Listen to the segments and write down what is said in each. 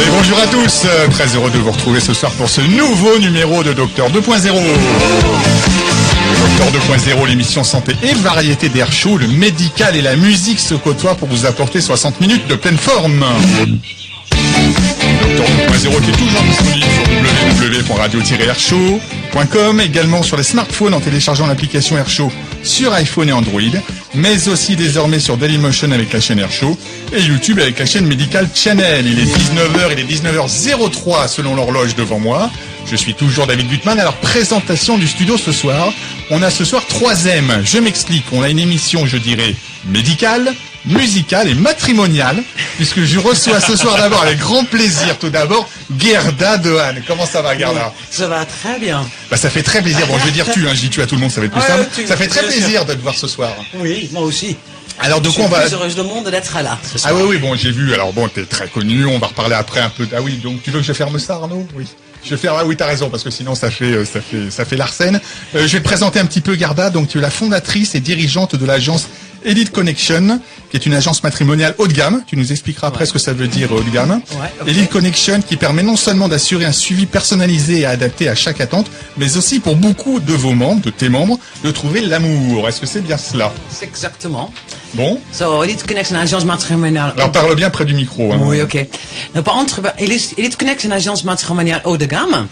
Allez, bonjour à tous, très heureux de vous retrouver ce soir pour ce nouveau numéro de Docteur 2.0. Docteur 2.0, l'émission santé et variété d'Air Chaud, le médical et la musique se côtoient pour vous apporter 60 minutes de pleine forme. Docteur 2.0 qui est toujours disponible sur www.radio-airshow.com, également sur les smartphones en téléchargeant l'application Air Chaud sur iPhone et Android, mais aussi désormais sur Dailymotion avec la chaîne Air Chaud et YouTube avec la chaîne Medical Channel. Il est 19h, il est 19h03 selon l'horloge devant moi. Je suis toujours David Buttman. Alors, présentation du studio ce soir. On a ce soir 3 thèmes. Je m'explique. On a une émission, je dirais, médicale, musicale et matrimoniale, puisque je reçois ce soir d'abord avec grand plaisir, tout d'abord, Gerda Dohan. Comment ça va, Gerda? Ça va très bien. Bah, ça fait très plaisir. Bon, je vais dire tu, hein, je dis tu à tout le monde, ça va être plus simple. Ça fait très plaisir de te voir ce soir. Oui, moi aussi. Alors, de quoi on va... Je suis plus heureuse du monde d'être là ce soir. Ah oui, bon, j'ai vu. Alors bon, t'es très connu. On va reparler après un peu. Ah oui, donc tu veux que je ferme ça, Arnaud? Oui. Je vais faire, ah oui, t'as raison, parce que sinon ça fait l'arsène. Je vais te présenter un petit peu, Gerda. Donc, tu es la fondatrice et dirigeante de l'agence Elite Connection, qui est une agence matrimoniale haut de gamme. Tu nous expliqueras après ce que ça veut dire haut de gamme. Ouais, okay. Elite Connection, qui permet non seulement d'assurer un suivi personnalisé et adapté à chaque attente, mais aussi pour beaucoup de vos membres, de tes membres, de trouver l'amour. Est-ce que c'est bien cela? C'est exactement. Bon. So, Elite Connection, agence matrimoniale. Alors, parle bien près du micro. Hein. Oui, ok. Donc, pour entrer, Elite Connection, agence matrimoniale haut de gamme.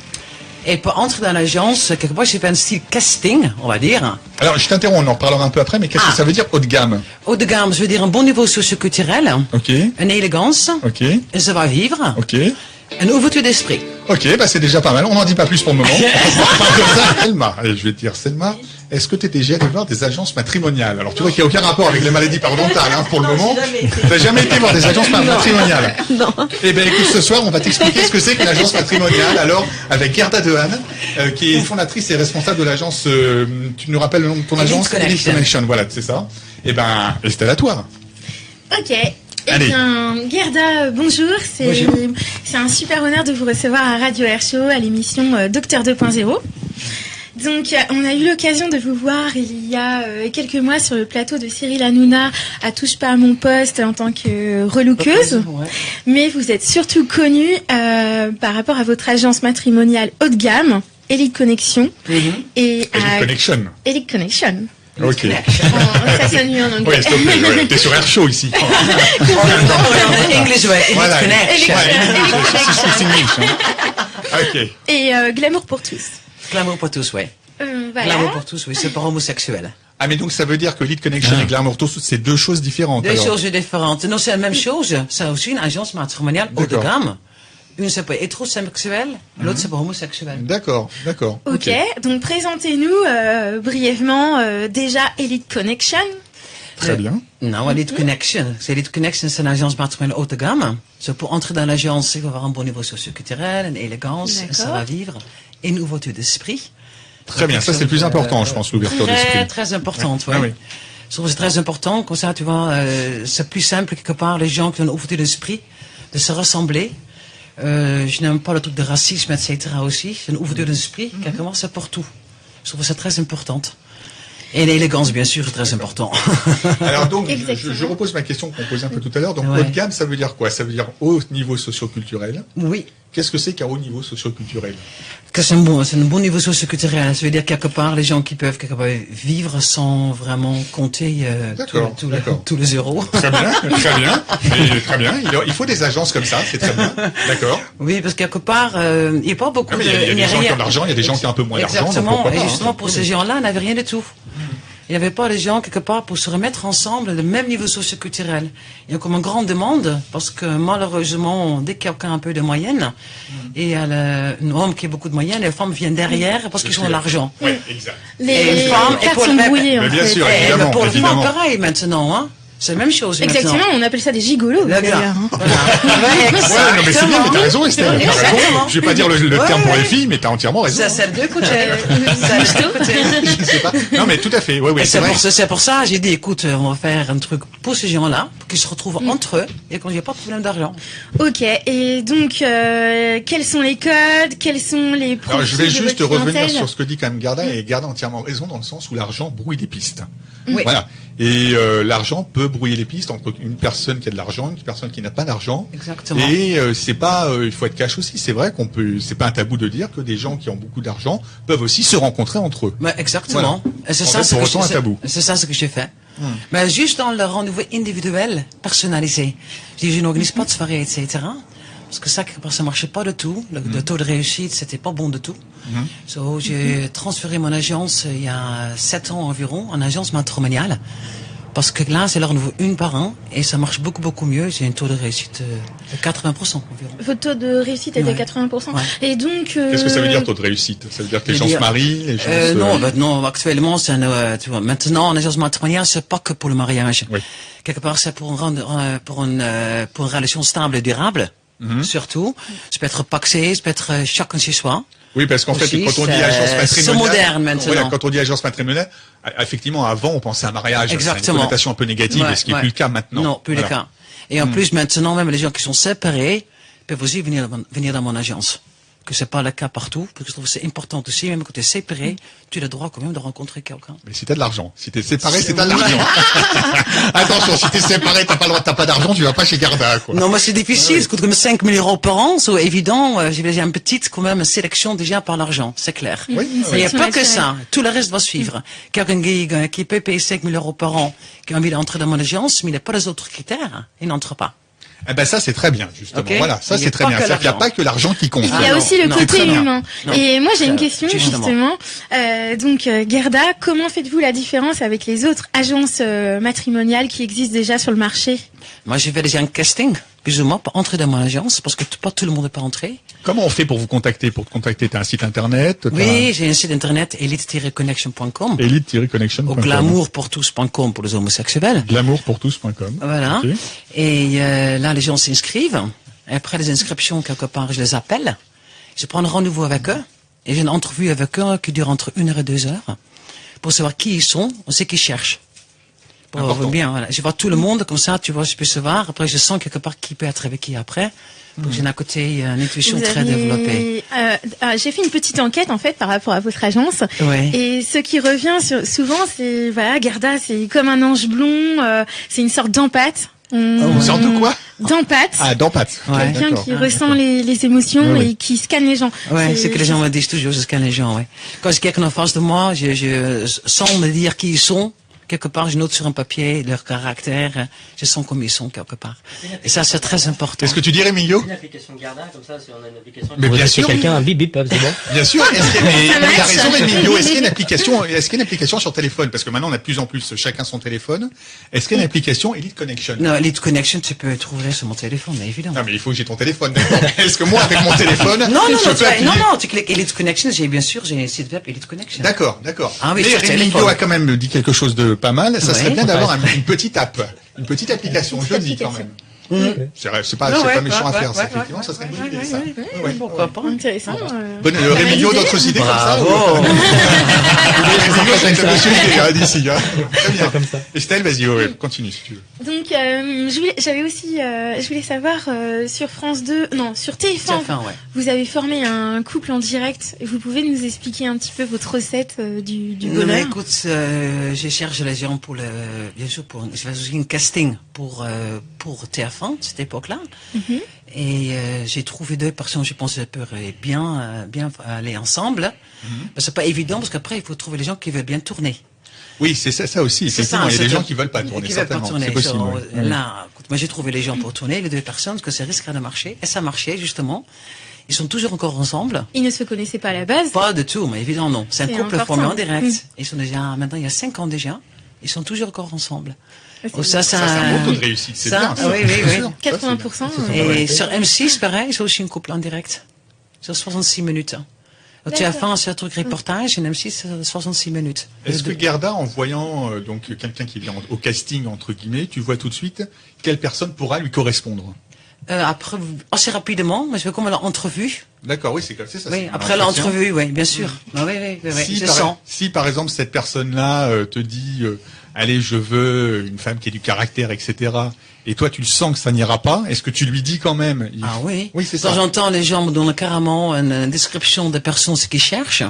Et pour entrer dans l'agence, quelque part, j'ai fait un style casting, on va dire. Alors, je t'interromps, on en reparlera un peu après, mais qu'est-ce que ça veut dire haut de gamme? Haut de gamme, je veux dire un bon niveau socio-culturel. Ok. Une élégance. Ok. Un savoir-vivre. Ok. Une ouverture d'esprit. Ok, bah c'est déjà pas mal. On n'en dit pas plus pour le moment. On parle de ça. Selma, allez, je vais te dire, Selma, est-ce que tu es déjà allé voir des agences matrimoniales? Alors, tu vois qu'il n'y a aucun rapport avec les maladies parodontales, hein, pour le moment. Tu n'as jamais été voir des agences matrimoniales? Non. Eh bien, écoute, ce soir, on va t'expliquer ce que c'est qu'une agence matrimoniale. Alors, avec Gerda Dohan, qui est fondatrice et responsable de l'agence, tu nous rappelles le nom de ton agence? Elite Connection. Voilà, c'est ça. Eh ben, Estelle, à toi. Ok. Eh bien, Gerda, bonjour. C'est un super honneur de vous recevoir à Radio Air Show, à l'émission Docteur 2.0. Donc, on a eu l'occasion de vous voir il y a quelques mois sur le plateau de Cyril Hanouna à Touche pas à mon poste en tant que relookeuse. Ouais. Mais vous êtes surtout connue par rapport à votre agence matrimoniale haut de gamme, Elite Connection. Et Elite Connection. Elite Connection. Ok. Ça sonne mieux en anglais. Oui, s'il te plaît, ouais. T'es sur Air Show ici. English, ouais. Voilà. Elite Connection. Ok. Et glamour pour tous. Glamour pour tous, ouais. Voilà. Glamour pour tous, oui, c'est pour homosexuels. Ah, mais donc ça veut dire que Elite Connection et Glamour Tous, c'est deux choses différentes. Deux alors. choses différentes. Non, c'est la même chose. C'est aussi une agence matrimoniale haut de gamme. Une, c'est pour hétérosexuel, l'autre, c'est pour homosexuel. D'accord, d'accord. Ok, donc présentez-nous brièvement déjà Elite Connection. Très bien. Non, Elite Connection. Elite Connection, c'est une agence matrimoniale haut de gamme. C'est pour entrer dans l'agence, il faut avoir un bon niveau socio-culturel, une élégance, un savoir-vivre et une ouverture d'esprit. Très bien, ça c'est le plus important, je pense, l'ouverture d'esprit. Très importante, oui. Ah oui. Je trouve que c'est très important, comme ça, tu vois, c'est plus simple quelque part, les gens qui ont une ouverture d'esprit, de se ressembler. Je n'aime pas le truc de racisme, etc. aussi. C'est une ouverture d'esprit, quelque part, c'est pour tout. Je trouve que c'est très important. Et l'élégance, bien sûr, est très important. Alors donc, je repose ma question qu'on posait un peu tout à l'heure. Donc, haut de gamme, ça veut dire quoi? Ça veut dire haut niveau socio-culturel. Oui. Qu'est-ce que c'est qu'un haut niveau socio-culturel? Que c'est un bon niveau socio-culturel. Ça veut dire quelque part, les gens qui peuvent quelque part vivre sans vraiment compter tous les euros. Très bien, très bien. Et très bien. Il faut des agences comme ça, c'est très bien. D'accord. Oui, parce que quelque part, il n'y a pas beaucoup de... Il y a des gens qui ont de l'argent, il y a des gens qui ont un peu moins d'argent. Exactement. Et justement, pour ces gens-là, on n'avait rien du tout. Il n'y avait pas les gens, quelque part, pour se remettre ensemble, le même niveau socio-culturel. Il y a comme une grande demande, parce que malheureusement, dès qu'il y a un peu de moyenne, et il y a un homme qui a beaucoup de moyenne, les femmes viennent derrière parce qu'ils ont l'argent. Oui, exact. Les femmes sont brouillées, mais bien sûr, évidemment. Pour les femmes, évidemment. pareil, maintenant, hein. C'est la même chose. Exactement, maintenant. on appelle ça des gigolos. D'ailleurs. Ouais, non, mais c'est bien, mais t'as raison, Estelle. T'as raison. Je vais pas dire le terme pour les filles, mais t'as entièrement raison. Ça sert de côté. Je sais pas. Non, mais tout à fait. Oui, c'est vrai. C'est pour ça, j'ai dit, écoute, on va faire un truc pour ces gens-là, pour qu'ils se retrouvent entre eux, et qu'on n'y a pas de problème d'argent. Ok. Et donc, quels sont les codes? Quels sont les profils? Alors, je vais juste revenir sur ce que dit quand même Gerda, et Gerda a entièrement raison dans le sens où l'argent brouille les pistes. Oui. Voilà. Et l'argent peut brouiller les pistes entre une personne qui a de l'argent, une personne qui n'a pas d'argent. Exactement. Et c'est pas, il faut être cash aussi. C'est vrai qu'on peut, c'est pas un tabou de dire que des gens qui ont beaucoup d'argent peuvent aussi se rencontrer entre eux. Mais exactement. Voilà. Et c'est ça, c'est un tabou. C'est ça ce que j'ai fait. Mais juste dans le rendez-vous individuel, personnalisé. Je n'organise pas de soirée, etc. Parce que ça, quelque part, ça marchait pas du tout. Le taux de réussite, c'était pas bon du tout. So, j'ai transféré mon agence il y a 7 ans environ, en agence matrimoniale. Parce que là, c'est le rendez-vous une par an, et ça marche beaucoup, beaucoup mieux. J'ai un taux de réussite de 80% environ. Votre taux de réussite est de 80%. Ouais. Et donc... Qu'est-ce que ça veut dire, taux de réussite? Ça veut dire que les gens se marient, les gens non, actuellement, c'est tu vois, maintenant, en agence matrimoniale, c'est pas que pour le mariage. Oui. Quelque part, c'est pour une relation stable et durable. Surtout, ça peut être paxé, ça peut être chacun chez soi. Oui, parce qu'en fait, quand on dit agence matrimoniale, c'est moderne maintenant. Voilà, quand on dit agence matrimoniale, effectivement, avant, on pensait à mariage. Exactement. C'est une connotation un peu négative, ce qui n'est plus le cas maintenant. Non, plus le cas. Et en plus, maintenant, même les gens qui sont séparés peuvent aussi venir dans mon agence. Que c'est pas le cas partout, parce que je trouve que c'est important aussi, même quand tu es séparé, tu as le droit quand même de rencontrer quelqu'un. Mais si t'as de l'argent. Si t'es séparé, c'est t'as de l'argent. Attention, si t'es séparé, t'as pas d'argent, tu vas pas chez Garda, quoi. Non, mais c'est difficile, ça coûte comme 5 000 € par an, c'est évident, j'ai déjà une petite, quand même, sélection déjà par l'argent, c'est clair. Oui, Il n'y a pas que ça, tout le reste va suivre. Quelqu'un qui peut payer 5 000 € par an, qui a envie d'entrer dans mon agence, mais il n'a pas les autres critères, il n'entre pas. Eh ben ça c'est très bien justement. Okay. Voilà, ça c'est très bien. C'est-à-dire qu'il n'y a pas que l'argent qui compte. Il y a aussi le côté humain. Non. Et moi j'ai une question justement. Donc Gerda, comment faites-vous la différence avec les autres agences matrimoniales qui existent déjà sur le marché? Moi j'ai fait déjà un casting, plus ou moins, pour entrer dans mon agence, parce que pas tout le monde n'est pas entré. Comment on fait pour vous contacter? Pour te contacter, t'as un site internet? Oui, j'ai un site internet, elite-connection.com. Elite-connection.com. Ou glamourpourtous.com pour les homosexuels. Glamourpourtous.com. Voilà. Okay. Et là, les gens s'inscrivent. Après les inscriptions, quelque part, je les appelle. Je prends un rendez-vous avec eux. Et j'ai une entrevue avec eux qui dure entre 1 heure et 2 heures. Pour savoir qui ils sont, on sait qu'ils cherchent. Pour bien, voilà. Je vois tout le monde, comme ça, tu vois, je peux savoir. Après, je sens quelque part qui peut être avec qui après. Donc, j'ai d'un côté une intuition très développée. J'ai fait une petite enquête, en fait, par rapport à votre agence. Ouais. Et ce qui revient souvent, c'est, voilà, Gerda, c'est comme un ange blond, c'est une sorte d'empathe. Une sorte de quoi? D'empathe. Ah, d'empathe. Ouais. Quelqu'un qui ressent les émotions et qui scanne les gens. Ouais, c'est que les gens me disent toujours, je scanne les gens, ouais. Quand j'ai quelqu'un en face de moi, sans me dire qui ils sont, quelque part, je note sur un papier leur caractère, je sens comme ils sont quelque part. Et ça, c'est très important. Est-ce que tu dirais, Emilio? Une application Garda, comme ça, si on a une application. Mais bien sûr. Quelqu'un, un bip bip, c'est bon. Bien sûr. Il a raison, Emilio. Est-ce qu'il y a une application sur téléphone? Parce que maintenant, on a de plus en plus chacun son téléphone. Est-ce qu'il y a une application Elite Connection? Non, Elite Connection, tu peux trouver sur mon téléphone, mais évidemment. Non, mais il faut que j'ai ton téléphone, d'accord. Est-ce que moi, avec mon téléphone, non, tu cliques Elite Connection, bien sûr, j'ai un site web Elite Connection. D'accord. Ah oui, mais Emilio a quand même dit quelque chose de pas mal. Ça serait bien d'avoir une petite app, une petite application, je le dis quand même. C'est pas méchant à faire, effectivement, ça serait une bonne idée, ça. Pourquoi pas? Intéressant. Emilio, d'autres idées comme ça? Monsieur l'idée, d'ici, très bien. Estelle, vas-y, continue si tu veux. Donc, je voulais savoir, sur France 2, non, sur TF1, vous avez formé un couple en direct, et vous pouvez nous expliquer un petit peu votre recette du bonheur? Non, mais écoute, je cherche les gens bien sûr, je fais aussi un casting pour TF1, cette époque-là. Et j'ai trouvé 2 personnes, je pense, qui pourraient bien aller ensemble. C'est pas évident, parce qu'après, il faut trouver les gens qui veulent bien tourner. Oui, c'est ça aussi. Effectivement, il y a des gens qui veulent pas tourner, certainement. C'est possible. Là, écoute, moi, j'ai trouvé les gens pour tourner, les 2 personnes, parce que ça risquerait de marcher. Et ça marchait, justement. Ils sont toujours encore ensemble. Ils ne se connaissaient pas à la base? Pas du tout, mais évidemment, non. C'est un couple formé en direct. Ils sont déjà, maintenant, il y a 5 ans déjà. Ils sont toujours encore ensemble. Ça, c'est un bon taux de réussite, c'est bien. Oui. 80%. Et sur M6, pareil, c'est aussi un couple en direct. Sur 66 minutes. Tu as fait un truc reportage, et M6, 66 minutes. Est-ce que Gerda, en voyant donc quelqu'un qui vient au casting, entre guillemets, tu vois tout de suite quelle personne pourra lui correspondre? Après, assez rapidement, mais je veux comme l'entrevue. D'accord, oui, c'est comme ça. Oui, après l'entrevue, oui, bien sûr. Si par exemple cette personne-là te dit, allez, je veux une femme qui ait du caractère, etc. Et toi, tu le sens que ça n'ira pas. Est-ce que tu lui dis quand même? Oui. Oui, c'est ça. Quand j'entends les gens me donnent carrément une description des personnes ce qu'ils cherchent.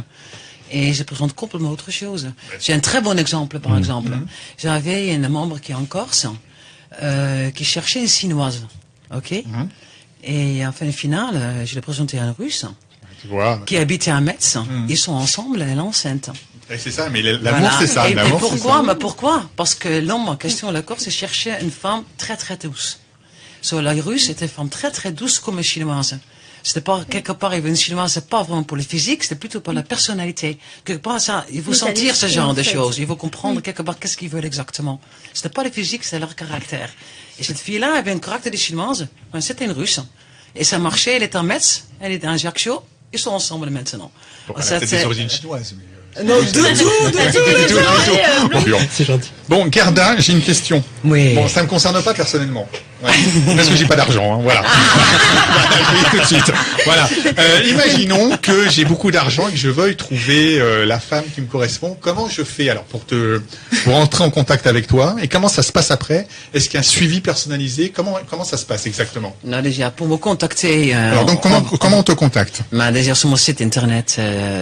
Et je présente complètement autre chose. J'ai un très bon exemple, par exemple. J'avais une membre qui est en Corse, qui cherchait une Chinoise. OK? Et en fin finale, je l'ai présenté à un Russe. Tu vois. Qui habitait à Metz. Ils sont ensemble, elle est enceinte. Et c'est ça, mais l'amour, c'est ça. Et L'amour, pourquoi? Mais pourquoi? Parce que l'homme en question, la Corse, cherchait une femme très très douce. La Russe était une femme très très douce comme une Chinoise. C'était pas, quelque part, il veut une Chinoise, c'est pas vraiment pour le physique, c'était plutôt pour la personnalité. Quelque part, ça, il faut sentir ce genre de choses. Il faut comprendre quelque part qu'est-ce qu'ils veulent exactement. C'était pas le physique, c'est leur caractère. Et cette fille-là avait un caractère de Chinoise. C'était une Russe. Et ça marchait, elle était en Metz, elle était en Ajaccio, ils sont ensemble maintenant. Bon, elle a peut-être des origines chinoises, mais... Non, du tout. C'est gentil. Bon, Gerda, j'ai une question. Oui. Bon, ça me concerne pas personnellement. Ouais. Parce que j'ai pas d'argent, hein, voilà. Tout de suite. Voilà. Imaginons que j'ai beaucoup d'argent et que je veuille trouver la femme qui me correspond. Comment je fais alors pour entrer en contact avec toi? Et comment ça se passe après? Est-ce qu'il y a un suivi personnalisé? Comment ça se passe exactement? Non, déjà, pour me contacter... alors donc, comment on te contacte? Déjà, sur mon site internet,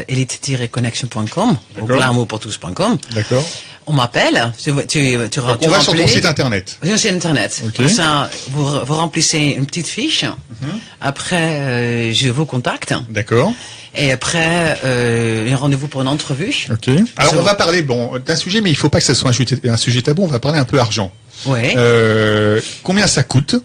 elite-connection.com, ou glamourpourtous.com. D'accord. On m'appelle, on va sur ton site internet. Sur site internet. Okay. Comme ça, vous remplissez une petite fiche. Après, je vous contacte. D'accord. Et après, un rendez-vous pour une entrevue. Ok. Alors, on va parler d'un sujet, mais il faut pas que ce soit un sujet tabou. On va parler un peu argent. Ouais. Combien ça coûte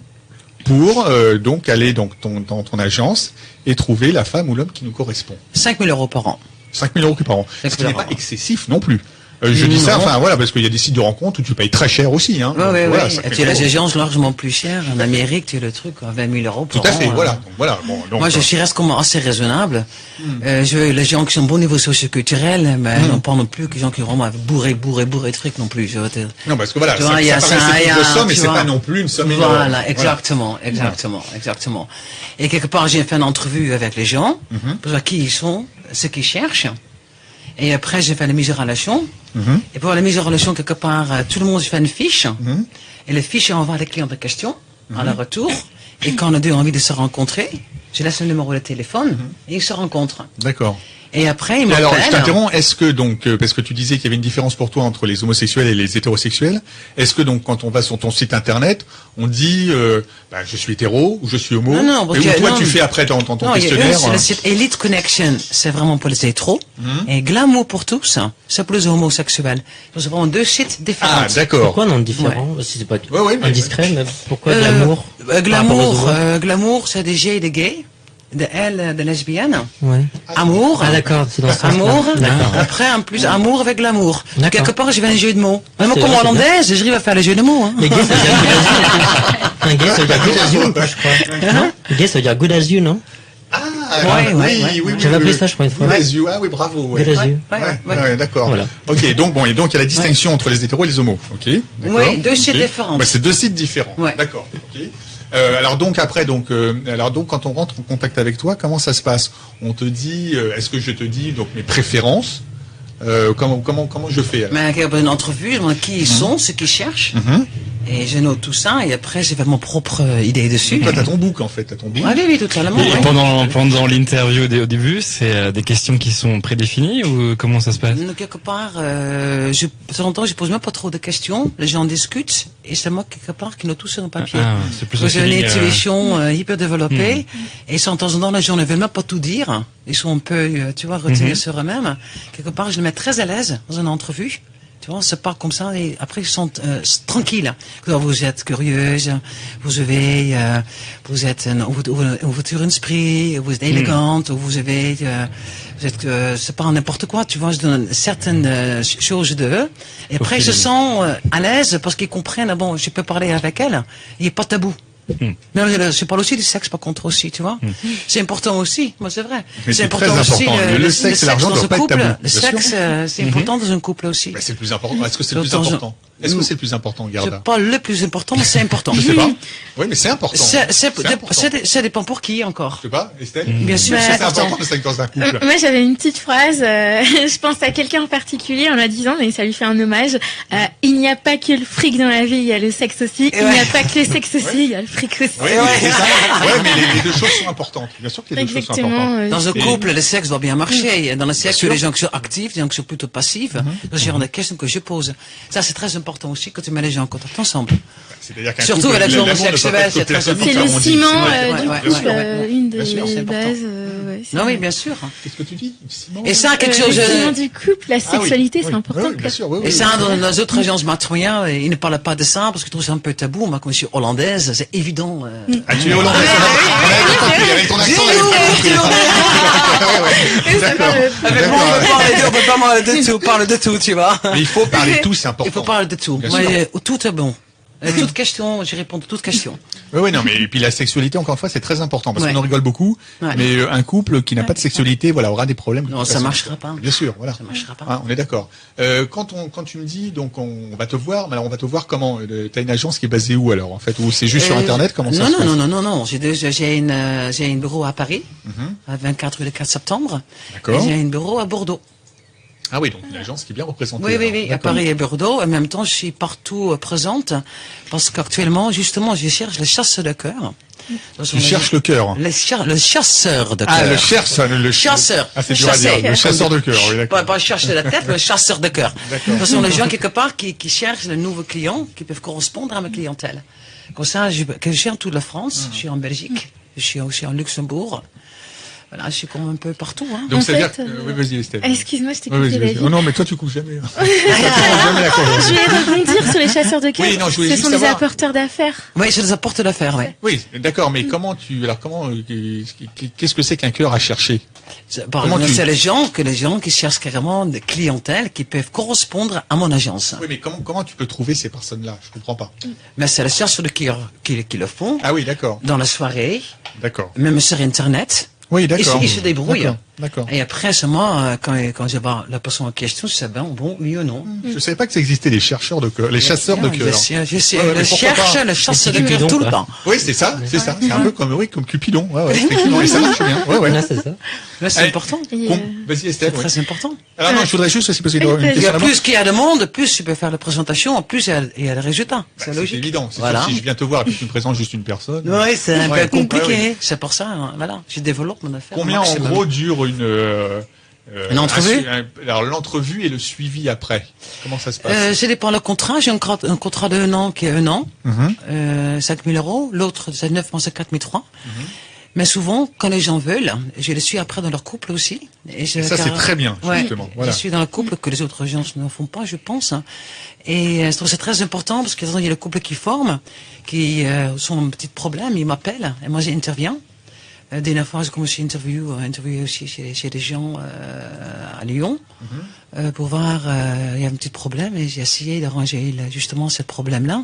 pour donc aller dans ton agence et trouver la femme ou l'homme qui nous correspond? 5 000 € par an. 5 000 € par an. 5 000 Ce qui n'est € pas excessif non plus. Je dis ça, enfin voilà, parce qu'il y a des sites de rencontres où tu payes très cher aussi. Hein. Oui, voilà, oui. Tu as les agences largement plus chères. En Amérique, tu as le truc à 20 000 € par an. Tout à fait, voilà. Donc, voilà. Bon, donc, moi, je reste comme assez raisonnable. Je veux les gens qui sont bon niveau socio-culturel, mais non pas non plus que les gens qui sont vraiment bourrés de fric non plus. Non, parce que voilà, ça paraît une grosse somme, mais c'est pas non plus une somme énorme. Voilà, exactement. Et quelque part, j'ai fait une entrevue avec les gens, pour savoir qui ils sont, ce qu'ils cherchent. Et après, j'ai fait la mise en relation. Et pour la mise en relation, quelque part, tout le monde fait une fiche. Et les fiches, on envoie les clients de questions à leur retour. Et quand on a deux envie de se rencontrer, je laisse le numéro de téléphone et ils se rencontrent. D'accord. Et après, ils m'appellent. Alors, je t'interromps. Est-ce que donc, parce que tu disais qu'il y avait une différence pour toi entre les homosexuels et les hétérosexuels, est-ce que donc, quand on va sur ton site internet, on dit, je suis hétéro ou je suis homo? Non, parce que toi, non, tu fais après ton questionnaire. C'est le site Elite Connection, c'est vraiment pour les hétéros. Et Glamour pour tous, c'est pour les homosexuels. C'est vraiment deux sites différents. Ah, d'accord. Pourquoi non différent? Si c'est pas indiscret, mais pourquoi Glamour, c'est des G et des gays. De L, de lesbienne. Ouais. Amour. Ah, d'accord, c'est dans ce amour. D'accord. Après, en plus, amour avec l'amour. D'accord. Quelque part, j'ai fait un jeu de mots. Même comme hollandaise, j'arrive à faire les jeux de mots, hein. Mais gay, ça veut dire good as you. Un gay, ça veut dire good as you, je crois. Non? Gay, ça veut dire good as you, non? Oui. J'avais appelé ça, je crois, une fois. Good as you. Ah oui, bravo. Good as you. Ouais, d'accord. Voilà. Ok, donc il y a la distinction entre les hétéros et les homos. Ok. Oui, deux sites différents. C'est deux sites différents. Ouais. D'accord. Ok. Alors donc quand on rentre en contact avec toi, comment ça se passe? On te dit, est-ce que je te dis donc mes préférences? Comment je fais? Mais une entrevue, je demande qui ils sont, ce qu'ils cherchent. Et je note tout ça, et après, j'ai fait mon propre idée dessus. Toi, t'as ton book, en fait, Ah oui, totalement. Et pendant l'interview au début, c'est des questions qui sont prédéfinies ou comment ça se passe? Quelque part, de temps en temps, je pose même pas trop de questions. Les gens discutent, et c'est moi, quelque part, qui note tout sur un papier. C'est plus j'ai une intuition hyper développée, et de temps en temps, les gens ne veulent même pas tout dire. Ils sont un peu, retirés sur eux-mêmes. Quelque part, je les mets très à l'aise dans une entrevue. Tu vois, on se parle comme ça et après ils sont tranquilles. Vous êtes curieuse, vous avez, vous êtes un esprit, vous êtes élégante, vous avez, c'est pas n'importe quoi. Tu vois, je donne certaines choses d'eux et après ils se sentent à l'aise parce qu'ils comprennent. Bon, je peux parler avec elle. Il n'y a pas de tabou. Mais je parle aussi du sexe par contre aussi, tu vois. C'est important aussi, moi c'est vrai. Mais c'est important aussi le sexe et l'argent doivent pas être tabou. Le sexe, c'est important dans un couple aussi. C'est le plus important. Est-ce que c'est le plus important? Est-ce que c'est le plus important, Gerda? C'est pas le plus important, mais c'est important. Je sais pas. Oui, mais c'est important. Ça dépend pour qui encore. Je sais pas, Estelle? Bien sûr, Bah, c'est important. C'est dans un couple. Moi, j'avais une petite phrase. Je pense à quelqu'un en particulier en la disant, mais ça lui fait un hommage. Il n'y a pas que le fric dans la vie, il y a le sexe aussi. Il n'y a pas que le sexe aussi, il y a le fric aussi. Oui, c'est ça. Ouais, mais les deux choses sont importantes. Bien sûr que les deux choses sont importantes. Dans un couple, le sexe doit bien marcher. Dans le sexe, il y a des gens qui sont actifs, des gens qui sont plutôt passifs. C'est genre des questions que je pose. Ça, c'est très important aussi quand tu mets les gens en contact ensemble. C'est-à-dire qu'un surtout couple, avec l'amour l'homosexuel, c'est très important. C'est le ciment du ouais, couple, ouais. une des c'est bases. Non, oui, bien sûr. Qu'est-ce que tu dis? Ciment? Et ça, quelque chose. Le ciment du couple, la sexualité, c'est important. Oui, bien sûr, oui, Et ça, dans les autres régions matrouillantes, ils ne parlent pas de ça parce qu'ils trouvent ça un peu tabou. Moi, comme je suis hollandaise, c'est évident. Ah, tu es hollandaise. On avait compris, avec ton accent, on avait D'accord. Avec moi, on peut pas parler de tout, on parle de tout, tu vois. Mais il faut parler de tout, c'est important. Il faut parler de tout. Bien Moi, sûr. tout est bon. Toute question, je réponds à toute question. Oui, non, mais et puis la sexualité, encore une fois, c'est très important parce Ouais. qu'on en rigole beaucoup, Ouais. mais un couple qui n'a pas de sexualité, voilà, aura des problèmes. Non, ça marchera pas. Bien sûr, voilà. Ça marchera pas. Ah, on est d'accord. Quand tu me dis, donc on va te voir, mais alors on va te voir comment? T'as une agence qui est basée où alors en fait? Ou c'est juste sur Internet? Comment ça se passe? Non. J'ai un bureau à Paris, à 24 rue le 4 septembre. D'accord. Et j'ai un bureau à Bordeaux. Ah oui, donc une agence qui est bien représentée. Oui, alors. à D'accord. Paris et Bordeaux. En même temps, je suis partout présente parce qu'actuellement, justement, je cherche le chasseur de cœur. Tu cherches le cœur. Le chasseur de cœur. Ah, le chasseur. Ah, c'est dur à dire. Le chasseur de cœur, oui, d'accord. Pas chercher la tête, mais le chasseur de cœur. D'accord. Ce sont les gens, quelque part, qui cherchent de nouveaux clients qui peuvent correspondre à ma clientèle. Comme ça, je suis en toute la France, je suis en Belgique, je suis aussi en Luxembourg. Voilà, je suis quand même un peu partout, hein. Donc, En c'est-à-dire fait, oui, vas-y, Estelle. Excuse-moi, je t'ai Oui, coupé vas-y, la vas-y. vie. Oh non, mais toi, tu coupes jamais. Jamais la conversation. Je vais rebondir sur les chasseurs de cœur. Oui, non, je voulais Ce juste sont des savoir. apporteurs d'affaires. Oui, je les apporte d'affaires, oui. Oui, d'accord, mais qu'est-ce que c'est qu'un cœur à chercher? Comment C'est les gens qui cherchent carrément des clientèles qui peuvent correspondre à mon agence. Oui, mais comment tu peux trouver ces personnes-là? Je comprends pas. Mais c'est les chercheurs de cœur qui le font. Ah oui, d'accord. Dans la soirée, D'accord. même sur Internet. Oui, d'accord. Ils se débrouillent. D'accord. Et après, seulement, quand je vois la personne en question, je sais bon, oui ou non. Je savais pas que ça existait, les chercheurs de cœur, les chasseurs de cœur. Je sais, Ouais, mais je pourquoi cherche pas le chasseur de Les cœur Cupidons, tout le quoi. temps. Oui, c'est ça. C'est un peu comme Cupidon. Ouais, effectivement. Et ça marche bien. Ouais. Là, c'est ça. Là, c'est Allez. important. Et, Vas-y, Estelle. C'est ouais. très important. Alors non, je voudrais juste aussi poser une Il y a question. Plus qu'il y a de monde, plus tu peux faire la présentation, plus il y a le résultat. C'est C'est logique. évident. C'est Voilà. sûr, si je viens te voir et puis tu me présentes juste une personne. Oui, c'est un Ouais. peu compliqué. Ouais, C'est pour ça, hein, voilà. Je développe mon affaire. Combien au en maximum. gros dure Une entrevue alors l'entrevue et le suivi après. Comment ça se passe? Ça dépend le contrat. J'ai un contrat de 1 an qui est 1 an, Mhm. 5 000 euros. L'autre, c'est 9 mois, c'est 4 300. Mais souvent, quand les gens veulent, je les suis après dans leur couple aussi. Et Ça, c'est très bien, justement. Voilà. Je suis dans le couple que les autres gens ne font pas, je pense. Et je trouve ça très important parce qu'il y a le couple qui forme, qui sont un petit problème, ils m'appellent et moi j'interviens. Dernière fois, j'ai commencé à interviewer aussi chez des gens à Lyon pour voir, il y a un petit problème et j'ai essayé d'arranger justement ce problème-là.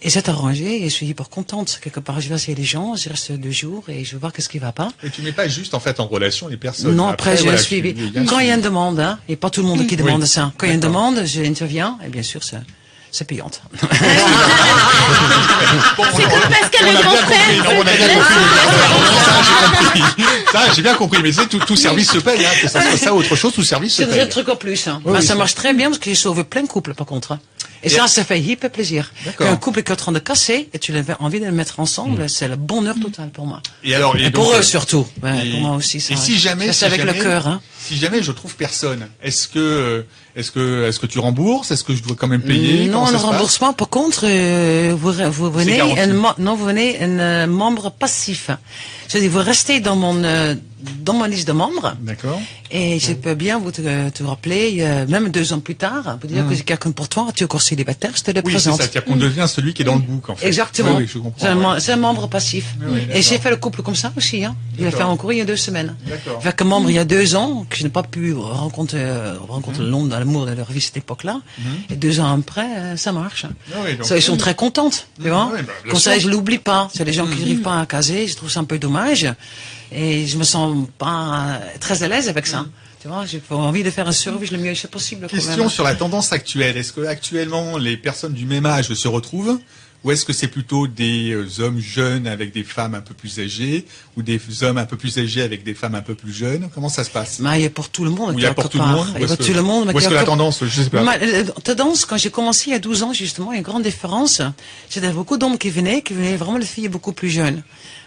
Et c'est arrangé et je suis hyper contente. Quelque part, je vais essayer les gens, je reste 2 jours et je vais voir qu'est-ce qui va pas. Et tu mets pas juste en fait en relation les personnes. Non, après, j'ai voilà, un suivi. il y a un Quand il y a une suivi. demande, hein, et pas tout le monde qui demande Oui. ça. Quand il y a une D'accord. demande, j'interviens et bien sûr, c'est payante. Bon, C'est comme Pascal on le a grand bien compris, frère. non, on a bien compris. Ça, j'ai compris. Ça, j'ai bien compris. Mais c'est tout service se paye, hein. Que ça soit ça ou autre chose, tout service se C'est un paye. truc en plus. Hein. Oui, Ben, oui, ça c'est- marche très bien parce que j'ai sauvé plein de couples par contre. Hein. Et ça fait hyper plaisir. D'accord. Qu'un couple qui est en train de casser et tu as envie de le mettre ensemble, c'est le bonheur total pour moi. Et alors, Et pour eux surtout. Ouais, et- pour moi aussi. Ça, et si jamais, ça, c'est avec le cœur. Hein. si jamais je trouve personne, est-ce que tu rembourses? Est-ce que je dois quand même payer? Non, Comment le ça se passe? remboursement, par contre, vous venez garanti. vous venez un membre passif. C'est-à-dire, vous restez dans ma liste de membres. D'accord. Et je peux bien vous te rappeler, même 2 ans plus tard, vous dire que j'ai quelqu'un pour toi, tu es encore célibataire, je te le Oui, c'est présente. ça. C'est-à-dire qu'on devient celui qui est dans le book, en fait. Exactement. Oui, oui, je comprends. C'est un membre passif. oui, Et d'accord. j'ai fait le couple comme ça aussi. Hein. Je l'ai fait D'accord. encore il y a 2 semaines. D'accord. Avec un membre il y a 2 ans, que je n'ai pas pu rencontrer le long dans l'amour de leur vie cette époque-là. Et 2 ans après, ça marche. Ah oui, donc- Ça, ils sont très contentes, tu vois. oui, bah, bien Comme ça, sûr. je l'oublie pas. C'est les gens qui n'arrivent pas à caser. Je trouve ça un peu dommage. Et je me sens pas très à l'aise avec ça. Tu vois, j'ai envie de faire un service le mieux possible. Question sur la tendance actuelle. Est-ce que actuellement les personnes du même âge se retrouvent, ou est-ce que c'est plutôt des hommes jeunes avec des femmes un peu plus âgées, ou des hommes un peu plus âgés avec des femmes un peu plus jeunes? Comment ça se passe? Il y a pour tout le monde. Il y a pour tout le monde. Il y a pour tout le monde. Où est-ce que la tendance, je sais pas. La tendance, quand j'ai commencé il y a 12 ans, justement, il y a une grande différence. C'était beaucoup d'hommes qui venaient vraiment les filles beaucoup plus jeunes.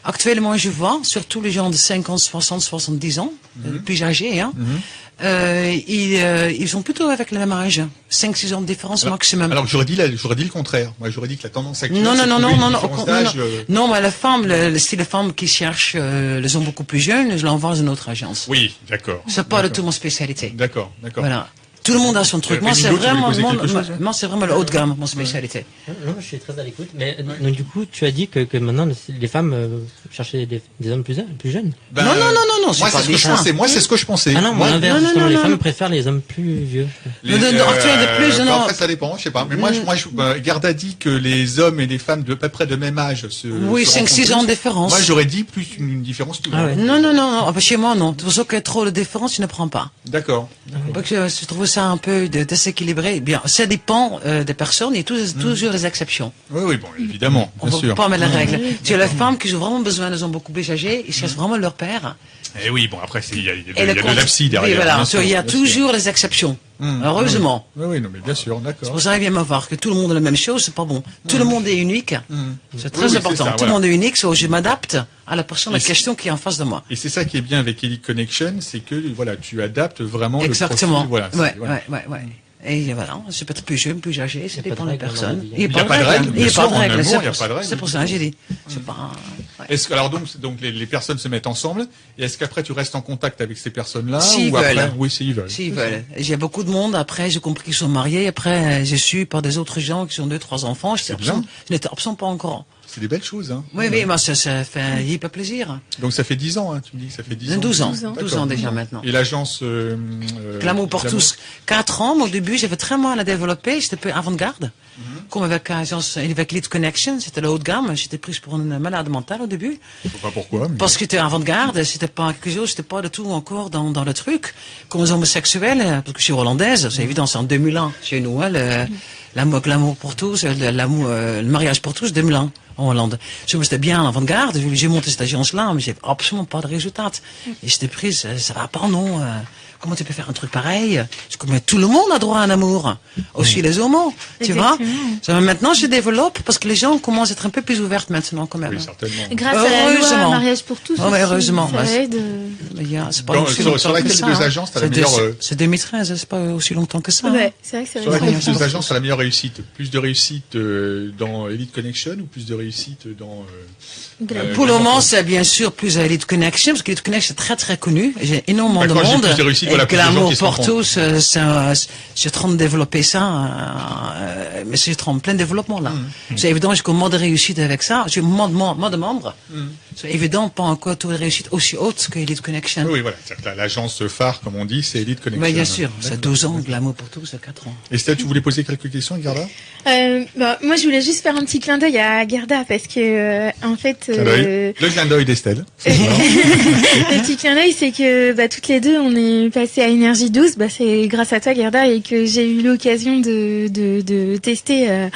Actuellement, je vois, surtout les gens de 50, 60, 70 ans, plus âgés, hein. Ils sont plutôt avec le même âge. 5-6 ans de différence maximum. Alors, j'aurais dit le contraire. Moi, j'aurais dit que la tendance actuelle, non, mais la femme, le style de femme qui cherche les hommes beaucoup plus jeunes, je l'envoie dans une autre agence. Oui, d'accord. C'est pas du tout mon spécialité. D'accord. Voilà. Tout le monde a son truc. Moi, c'est vraiment le haut de gamme, mon spécialité. Non, je suis très à l'écoute. Mais donc, du coup, tu as dit que maintenant, les femmes cherchaient des hommes plus jeunes. Non. Moi, c'est ce que je pensais. Moi, c'est ce que je pensais. Ah non, moi, l'inverse, justement, les femmes préfèrent les hommes plus vieux. Après, ça dépend, je sais pas. Mais moi, Garda dit que les hommes et les femmes de à peu près de même âge oui, 5-6 ans de différence. Moi, j'aurais dit plus une différence. Non. Chez moi, non. Pour ça qu'il y a trop de différence, tu ne prends pas. D'accord. Je trouve ça un peu déséquilibré. Bien, ça dépend des personnes. Il y a toujours des exceptions. Oui, bon, évidemment, bien sûr. On ne peut pas mettre la règle. Tu as les femmes qui ont vraiment besoin, elles ont beaucoup plus âgées, ils cherchent vraiment leur père. Et oui, bon, après, il y a de l'abside derrière. Oui, voilà. Il y a toujours les exceptions. Heureusement. Oui, non, mais bien sûr, d'accord. C'est pour ça qu'il vient me voir que tout le monde a la même chose, c'est pas bon. Tout le monde est unique. C'est très important. Tout le monde est unique, je m'adapte à la personne, la question qui est en face de moi. Et c'est ça qui est bien avec Elite Connection, c'est que, voilà, tu adaptes vraiment exactement. le profil. Voilà, ouais. Et voilà, c'est peut-être plus jeune, plus âgé, ça dépend des personnes. Il n'y a pas de règle. Il n'y a pas de règle. C'est pour ça que j'ai dit. C'est pas. Est-ce que alors donc les personnes se mettent ensemble et est-ce qu'après tu restes en contact avec ces personnes-là s'ils veulent. Oui, s'ils veulent. S'ils veulent. J'ai beaucoup de monde. Après, j'ai compris qu'ils sont mariés. Après, j'ai su par des autres gens qui ont 2-3 enfants. Je n'étais absolument pas encore. C'est des belles choses, hein. Oui, mais ça fait hyper plaisir. Donc ça fait 10 ans, hein, tu me dis que ça fait 10 ans. 12 ans déjà maintenant. Et l'agence Glamour pour tous, 4 ans. Au début, j'avais très mal à développer. J'étais peu avant-garde. Comme avec Elite Connection, c'était la haute gamme. J'étais prise pour une malade mentale au début. Je sais pas pourquoi. Parce que j'étais avant-garde, c'était pas quelque chose, j'étais pas du tout encore dans le truc. Comme les homosexuels, parce que je suis hollandaise, c'est évident, c'est en 2001 chez nous, hein, l'amour pour tous, le mariage pour tous, 2001 en Hollande. J'étais bien en avant-garde, j'ai monté cette agence-là, mais j'ai absolument pas de résultat. Et j'étais prise, ça va pas, non. Comment tu peux faire un truc pareil? Mais tout le monde a droit à un amour. Aussi les homos, tu vois. Maintenant, je développe parce que les gens commencent à être un peu plus ouvertes maintenant, quand même. Oui, certainement. Grâce à la loi mariage pour tous. Oui, heureusement. Ça aide. Sur laquelle des deux agences, t'as la meilleure. C'est 2013, c'est pas aussi longtemps que ça. Ouais, c'est vrai que c'est sur laquelle des deux agences, t'as la meilleure réussite. Plus de réussite dans Elite Connection ou plus de réussite dans. Pour le moment, c'est bien sûr plus à Elite Connection, parce qu'Elite Connection est très très connu. J'ai énormément de monde. Et Glamour pour tous, je suis en train de développer ça, mais je suis en plein développement là. C'est évident, j'ai comme mode de réussite avec ça. J'ai mode de membre. C'est évident, pas encore toute réussite aussi haute que Elite Connection. Oui, voilà. L'agence phare, comme on dit, c'est Elite Connection. Mais bien sûr, c'est 12 ans, Glamour pour tous, c'est 4 ans. Estelle, tu voulais poser quelques questions, Garda? Moi, je voulais juste faire un petit clin d'œil à Garda, parce que, en fait, le clin d'œil d'Estelle. Le petit clin d'œil, c'est que, toutes les deux, on est passé à Énergie 12, c'est grâce à toi, Gerda, et que j'ai eu l'occasion de tester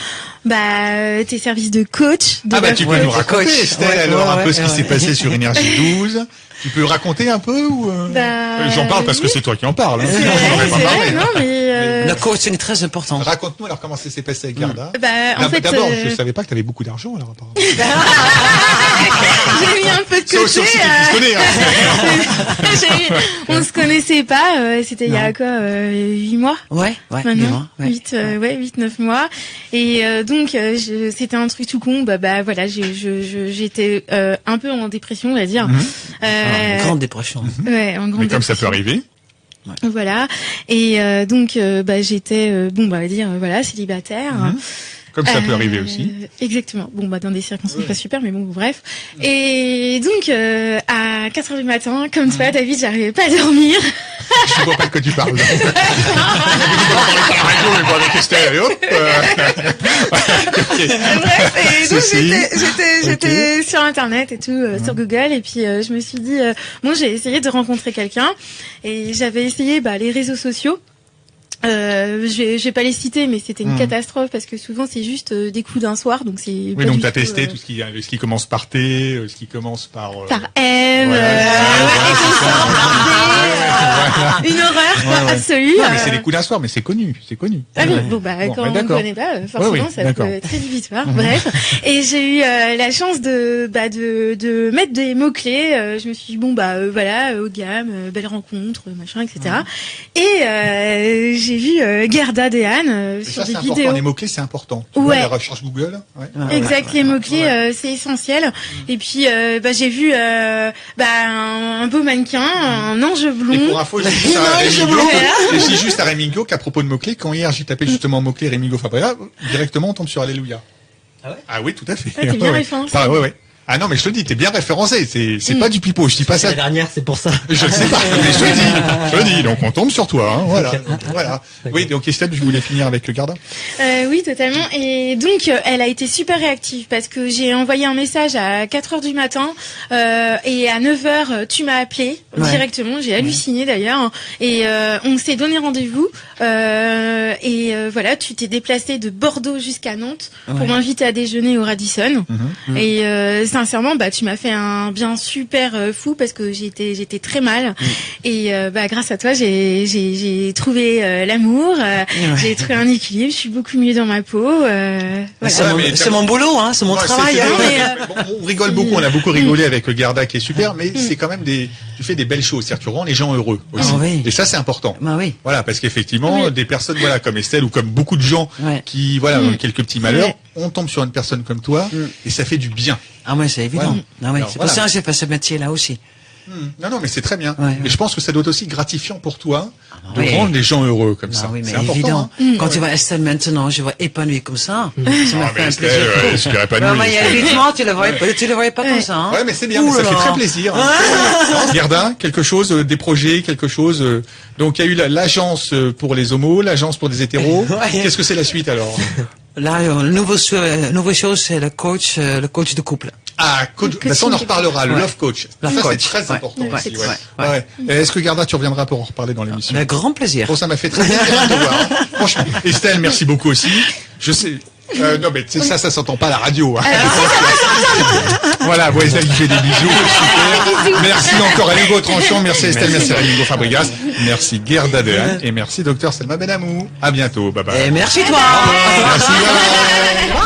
tes services de coach. Tu peux nous raconter, Estelle, alors un peu ce qui s'est passé sur Énergie 12. Tu peux raconter un peu ou j'en parle parce que c'est toi qui en parles. Le coaching est très important. Raconte-nous alors comment ça s'est passé avec Garda. En fait, d'abord, je savais pas que tu avais beaucoup d'argent alors apparemment. J'ai mis un peu de côté. On se connaissait pas. C'était il y a quoi, 8 mois. Ouais. Maintenant, 8-9 mois. Et donc c'était un truc tout con. Voilà, j'étais un peu en dépression, on va dire. Grande dépression. Ouais, en grande dépression. Mais comme ça peut arriver. Ouais. Voilà. Et donc j'étais on va dire célibataire. Comme ça peut arriver aussi. Exactement. Dans des circonstances pas super, mais bon, bref. Et donc, à 4h du matin, comme toi, David, j'arrivais pas à dormir. Je vois pas de quoi tu parles. Avec Estelle, hop. Bref, et donc j'étais sur Internet et tout, sur Google, et puis je me suis dit, bon, j'ai essayé de rencontrer quelqu'un, et j'avais essayé les réseaux sociaux. Je vais pas les citer, mais c'était une catastrophe parce que souvent c'est juste des coups d'un soir, donc c'est. Oui, donc t'as testé tout ce qui commence par T, ce qui commence par. Par M. Une horreur, quoi, absolue. Non, mais c'est des coups d'un soir, mais c'est connu. Ah oui, quand on ne connaît pas, forcément, ça peut être très difficile. Bref. Et j'ai eu la chance de mettre des mots-clés. Je me suis dit, voilà, haut de gamme, belle rencontre, machin, etc. Et j'ai vu Gerda Dehaene sur des vidéos. Les mots-clés, c'est important. Tu vois, la recherche Google. Ouais. Exact, les mots-clés, c'est essentiel. Et puis, j'ai vu un beau mannequin, un ange blond. Et pour info, je dis juste à Rémi Go qu'à propos de mots-clés, quand hier j'ai tapé justement mots-clés Rémi Go Fabrega, directement on tombe sur Alléluia. Ah ouais? Ah oui, tout à fait. Ah, t'es bien référencé. Ouais. Ah non, mais je te le dis, t'es bien référencé. C'est pas du pipeau. Je dis pas ça. La dernière, c'est pour ça. Je le sais pas, mais je le dis. Donc on tombe sur toi. Hein, voilà. Oui, donc Estelle, je voulais finir avec le Gerda. Oui, totalement. Et donc elle a été super réactive parce que j'ai envoyé un message à 4h du matin et à 9h tu m'as appelé directement. J'ai halluciné d'ailleurs. Et on s'est donné rendez-vous. Voilà, tu t'es déplacé de Bordeaux jusqu'à Nantes pour m'inviter à déjeuner au Radisson. Et sincèrement, tu m'as fait un bien super fou parce que j'étais très mal. Et grâce à toi, j'ai trouvé l'amour, j'ai trouvé un équilibre, je suis beaucoup mieux dans ma peau. Voilà. C'est mon boulot, hein, c'est mon travail. On rigole beaucoup, on a beaucoup rigolé avec le Gerda qui est super, mais c'est quand même tu fais des belles choses, c'est-à-dire tu rends les gens heureux aussi. Et ça, c'est important. Voilà, parce qu'effectivement, des personnes comme Estelle ou comme beaucoup de gens qui ont quelques petits malheurs, on tombe sur une personne comme toi et ça fait du bien. Ah ouais, c'est évident. C'est pour ça que j'ai fait ce métier-là aussi. Non, mais c'est très bien. Et je pense que ça doit être aussi gratifiant pour toi de rendre les gens heureux comme ça. Oui, mais c'est important. Évident. Quand tu vois Estelle maintenant, je vois épanouie comme ça. Ça m'a fait un plaisir. Je suis épanoui. Non, mais évidemment, tu le voyais pas comme ça. Hein. Ouais, mais c'est bien, mais ça fait très plaisir. Gerda, quelque chose, des projets, quelque chose. Donc il y a eu l'agence pour les homos, l'agence pour des hétéros. Qu'est-ce que c'est la suite alors? Là, nouvelle chose, c'est le coach de couple. Ah, coach. Ça, on en reparlera. Le love coach. Ça, c'est très important aussi. Est-ce que Gerda, tu reviendras pour en reparler dans l'émission? Avec grand plaisir. Bon, ça m'a fait très plaisir de te voir. Franchement, Estelle, merci beaucoup aussi. Je sais. Non, mais ça s'entend pas à la radio. Hein. Voilà, Estelle qui fait des bisous. Super. Merci encore à Hugo Tranchant. Merci Estelle, merci à Hugo Fabregas. Merci Gerda Dehaene et merci Docteur Selma Benamou. À bientôt. Bye bye. Et merci toi. Merci. Bye.